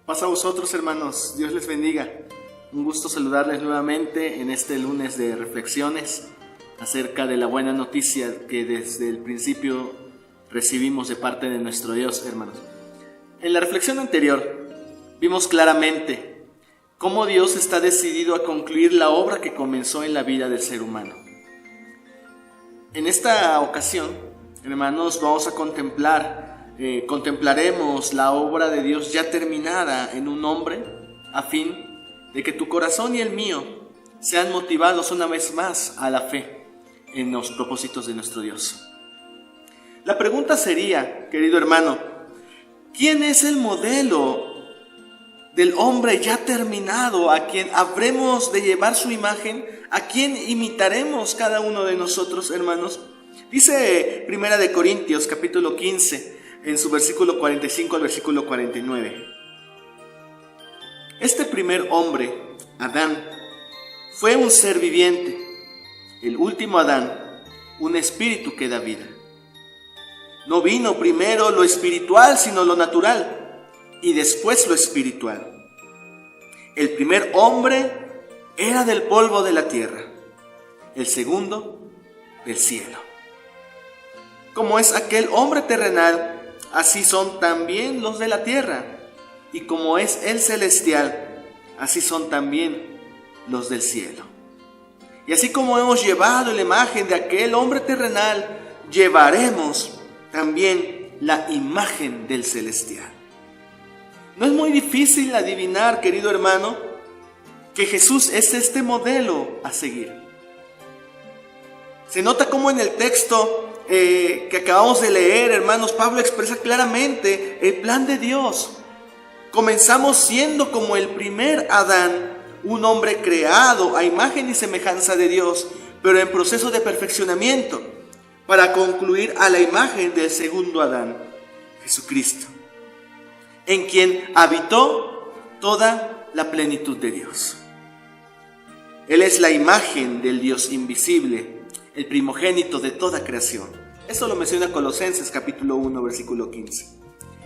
Paz a vosotros, hermanos. Dios les bendiga. Un gusto saludarles nuevamente en este lunes de reflexiones acerca de la buena noticia que desde el principio recibimos de parte de nuestro Dios, hermanos. En la reflexión anterior vimos claramente cómo Dios está decidido a concluir la obra que comenzó en la vida del ser humano. En esta ocasión, hermanos, vamos a contemplaremos la obra de Dios ya terminada en un hombre, a fin de que tu corazón y el mío sean motivados una vez más a la fe en los propósitos de nuestro Dios. La pregunta sería, querido hermano, ¿quién es el modelo del hombre ya terminado, a quien habremos de llevar su imagen, a quien imitaremos cada uno de nosotros, hermanos? Dice 1 Corintios capítulo 15, en su versículo 45 al versículo 49. Este primer hombre, Adán, fue un ser viviente. El último Adán, un espíritu que da vida. No vino primero lo espiritual, sino lo natural, y después lo espiritual. El primer hombre era del polvo de la tierra, el segundo del cielo. Como es aquel hombre terrenal, así son también los de la tierra, y como es el celestial, así son también los del cielo. Y así como hemos llevado la imagen de aquel hombre terrenal, llevaremos también la imagen del celestial. No es muy difícil adivinar, querido hermano, que Jesús es este modelo a seguir. Se nota como en el texto que acabamos de leer, hermanos, Pablo expresa claramente el plan de Dios. Comenzamos siendo como el primer Adán, un hombre creado a imagen y semejanza de Dios, pero en proceso de perfeccionamiento, para concluir a la imagen del segundo Adán, Jesucristo, en quien habitó toda la plenitud de Dios. Él es la imagen del Dios invisible, el primogénito de toda creación. Esto lo menciona Colosenses capítulo 1, versículo 15.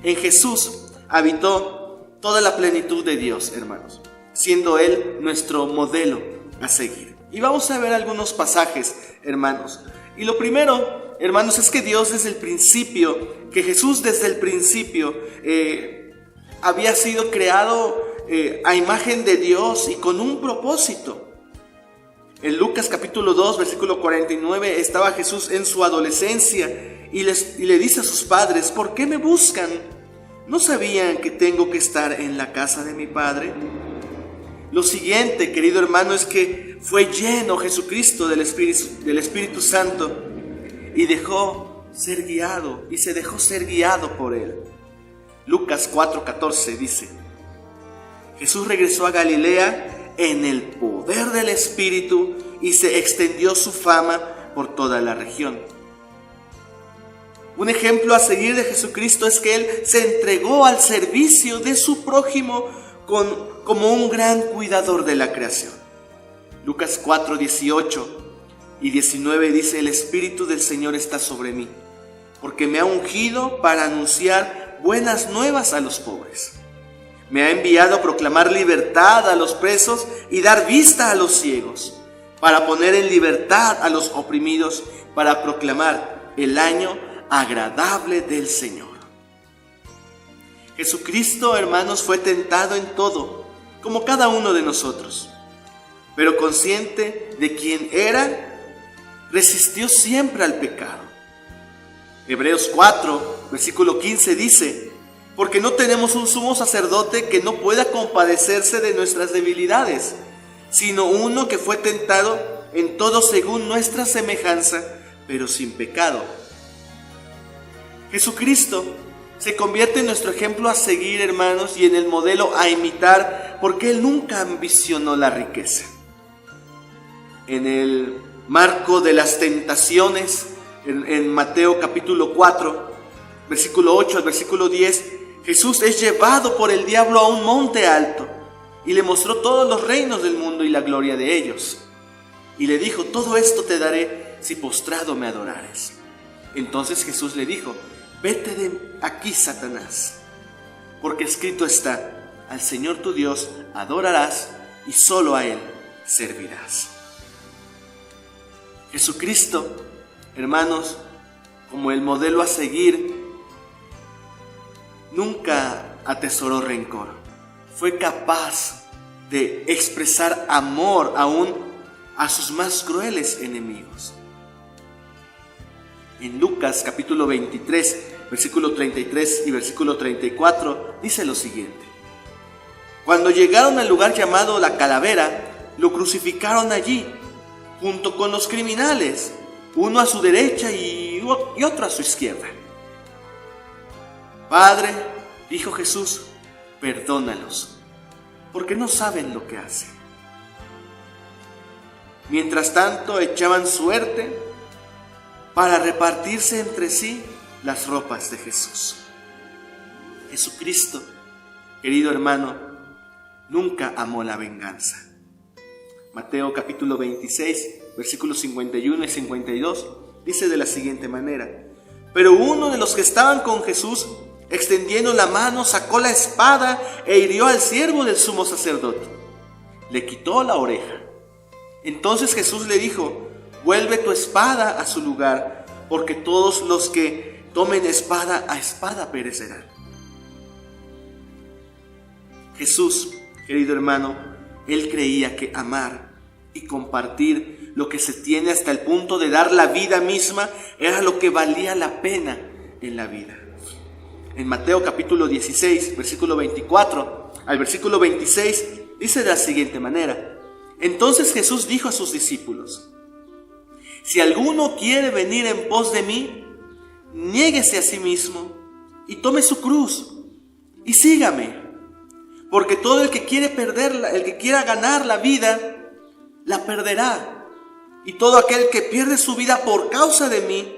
En Jesús habitó toda la plenitud de Dios, hermanos, siendo Él nuestro modelo a seguir. Y vamos a ver algunos pasajes, hermanos. Y lo primero, hermanos, es que Dios desde el principio, que Jesús desde el principio había sido creado a imagen de Dios y con un propósito. En Lucas capítulo 2, versículo 49, estaba Jesús en su adolescencia y le dice a sus padres: ¿por qué me buscan? ¿No sabían que tengo que estar en la casa de mi Padre? Lo siguiente, querido hermano, es que fue lleno Jesucristo del Espíritu Santo y se dejó ser guiado por Él. Lucas 4:14 dice: Jesús regresó a Galilea en el poder del Espíritu y se extendió su fama por toda la región. Un ejemplo a seguir de Jesucristo es que Él se entregó al servicio de su prójimo como un gran cuidador de la creación. Lucas 4:18 y 19 dice: el Espíritu del Señor está sobre mí, porque me ha ungido para anunciar buenas nuevas a los pobres. Me ha enviado a proclamar libertad a los presos y dar vista a los ciegos, para poner en libertad a los oprimidos, para proclamar el año agradable del Señor. Jesucristo, hermanos, fue tentado en todo, como cada uno de nosotros, pero consciente de quién era, resistió siempre al pecado. Hebreos 4, versículo 15 dice: porque no tenemos un sumo sacerdote que no pueda compadecerse de nuestras debilidades, sino uno que fue tentado en todo según nuestra semejanza, pero sin pecado. Jesucristo se convierte en nuestro ejemplo a seguir, hermanos, y en el modelo a imitar, porque Él nunca ambicionó la riqueza. En el marco de las tentaciones, en Mateo capítulo 4, versículo 8 al versículo 10, Jesús es llevado por el diablo a un monte alto y le mostró todos los reinos del mundo y la gloria de ellos. Y le dijo: todo esto te daré si postrado me adorares. Entonces Jesús le dijo: vete de aquí, Satanás, porque escrito está: al Señor tu Dios adorarás y solo a Él servirás. Jesucristo, hermanos, como el modelo a seguir, nunca atesoró rencor. Fue capaz de expresar amor aún a sus más crueles enemigos. En Lucas capítulo 23, versículo 33 y versículo 34, dice lo siguiente: Cuando llegaron al lugar llamado La Calavera, lo crucificaron allí, junto con los criminales, uno a su derecha y otro a su izquierda. Padre, dijo Jesús, perdónalos, porque no saben lo que hacen. Mientras tanto, echaban suerte para repartirse entre sí las ropas de Jesús. Jesucristo, querido hermano, nunca amó la venganza. Mateo capítulo 26, versículos 51 y 52, dice de la siguiente manera: Pero uno de los que estaban con Jesús, extendiendo la mano, sacó la espada e hirió al siervo del sumo sacerdote. Le quitó la oreja. Entonces Jesús le dijo: Vuelve tu espada a su lugar, porque todos los que tomen espada a espada perecerán. Jesús, querido hermano, Él creía que amar y compartir lo que se tiene hasta el punto de dar la vida misma era lo que valía la pena en la vida. En Mateo capítulo 16, versículo 24 al versículo 26, dice de la siguiente manera: Entonces Jesús dijo a sus discípulos: Si alguno quiere venir en pos de mí, niéguese a sí mismo y tome su cruz y sígame. Porque todo el que quiere perderla, el que quiera ganar la vida, la perderá. Y todo aquel que pierde su vida por causa de mí,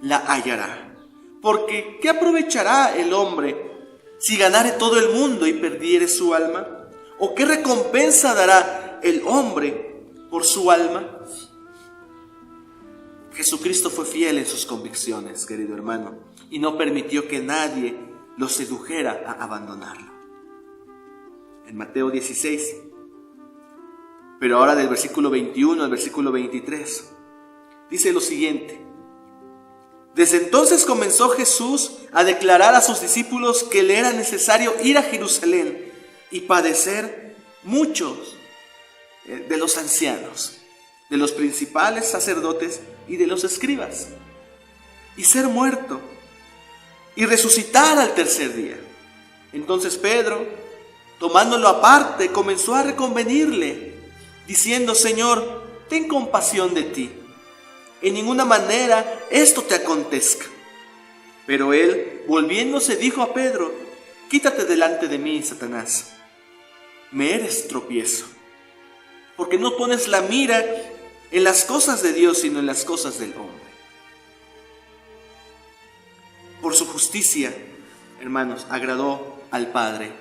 la hallará. Porque ¿qué aprovechará el hombre si ganare todo el mundo y perdiere su alma? ¿O qué recompensa dará el hombre por su alma? Jesucristo fue fiel en sus convicciones, querido hermano, y no permitió que nadie lo sedujera a abandonarlo. En Mateo 16, pero ahora del versículo 21 al versículo 23, dice lo siguiente: Desde entonces comenzó Jesús a declarar a sus discípulos que le era necesario ir a Jerusalén y padecer muchos de los ancianos, de los principales sacerdotes y de los escribas, y ser muerto y resucitar al tercer día. Entonces Pedro, tomándolo aparte, comenzó a reconvenirle, diciendo: Señor, ten compasión de ti. En ninguna manera esto te acontezca. Pero él, volviéndose, dijo a Pedro: Quítate delante de mí, Satanás. Me eres tropiezo, porque no pones la mira en las cosas de Dios, sino en las cosas del hombre. Por su justicia, hermanos, agradó al Padre,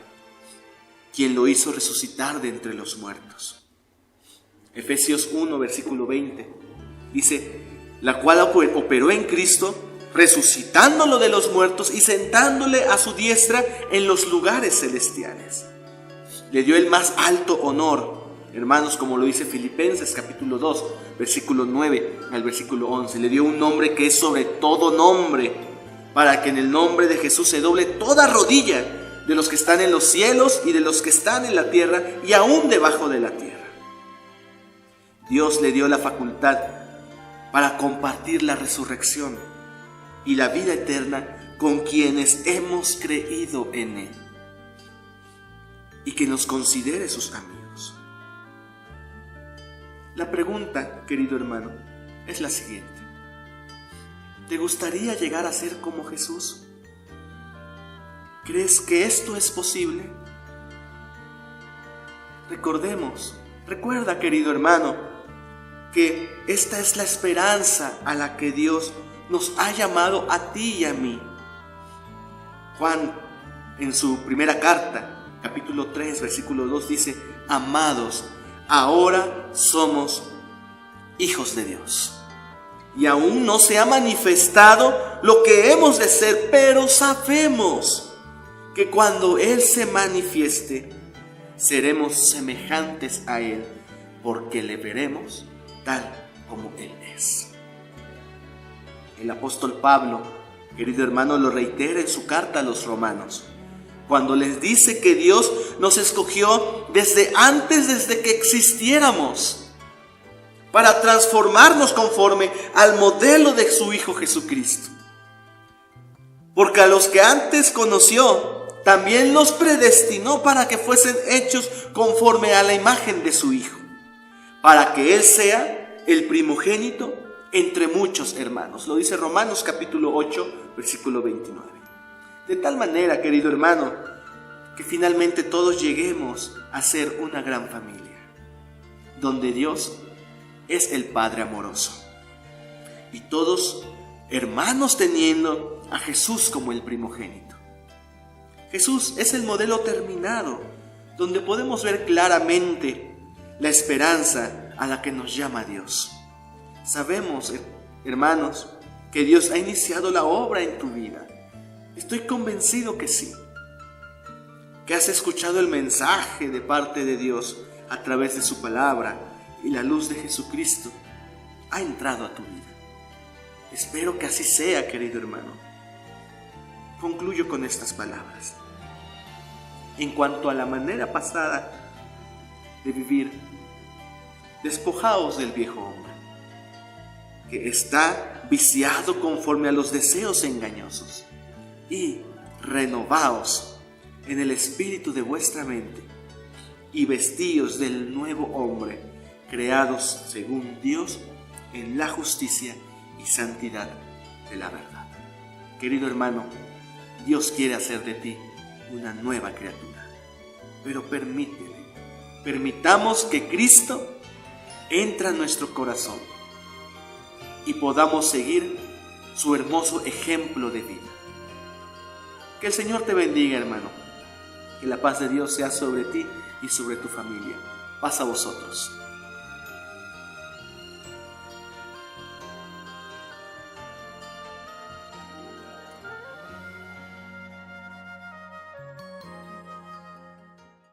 quien lo hizo resucitar de entre los muertos. Efesios 1, versículo 20, dice: La cual operó en Cristo, resucitándolo de los muertos y sentándole a su diestra en los lugares celestiales. Le dio el más alto honor, hermanos, como lo dice Filipenses capítulo 2, versículo 9 al versículo 11. Le dio un nombre que es sobre todo nombre, para que en el nombre de Jesús se doble toda rodilla, de los que están en los cielos y de los que están en la tierra y aún debajo de la tierra. Dios le dio la facultad para compartir la resurrección y la vida eterna con quienes hemos creído en Él, y que nos considere sus amigos. La pregunta, querido hermano, es la siguiente: ¿te gustaría llegar a ser como Jesús? ¿Crees que esto es posible? Recuerda, querido hermano, que esta es la esperanza a la que Dios nos ha llamado a ti y a mí. Juan, en su primera carta, capítulo 3, versículo 2, dice: Amados, ahora somos hijos de Dios, y aún no se ha manifestado lo que hemos de ser, pero sabemos que cuando Él se manifieste, seremos semejantes a Él, porque le veremos tal como Él es. El apóstol Pablo, querido hermano, lo reitera en su carta a los romanos, cuando les dice que Dios nos escogió desde que existiéramos, para transformarnos conforme al modelo de su Hijo Jesucristo. Porque a los que antes conoció, también los predestinó para que fuesen hechos conforme a la imagen de su Hijo, para que Él sea el primogénito entre muchos hermanos. Lo dice Romanos capítulo 8, versículo 29. De tal manera, querido hermano, que finalmente todos lleguemos a ser una gran familia, donde Dios es el Padre amoroso, y todos hermanos teniendo a Jesús como el primogénito. Jesús es el modelo terminado, donde podemos ver claramente la esperanza a la que nos llama Dios. Sabemos, hermanos, que Dios ha iniciado la obra en tu vida. Estoy convencido que sí, que has escuchado el mensaje de parte de Dios a través de su palabra, y la luz de Jesucristo ha entrado a tu vida. Espero que así sea, querido hermano. Concluyo con estas palabras. En cuanto a la manera pasada de vivir, despojaos del viejo hombre, que está viciado conforme a los deseos engañosos, y renovaos en el espíritu de vuestra mente, y vestíos del nuevo hombre, creados según Dios en la justicia y santidad de la verdad. Querido hermano, Dios quiere hacer de ti una nueva criatura, pero permitamos que Cristo entre a nuestro corazón y podamos seguir su hermoso ejemplo de vida. Que el Señor te bendiga, hermano. Que la paz de Dios sea sobre ti y sobre tu familia. Paz a vosotros.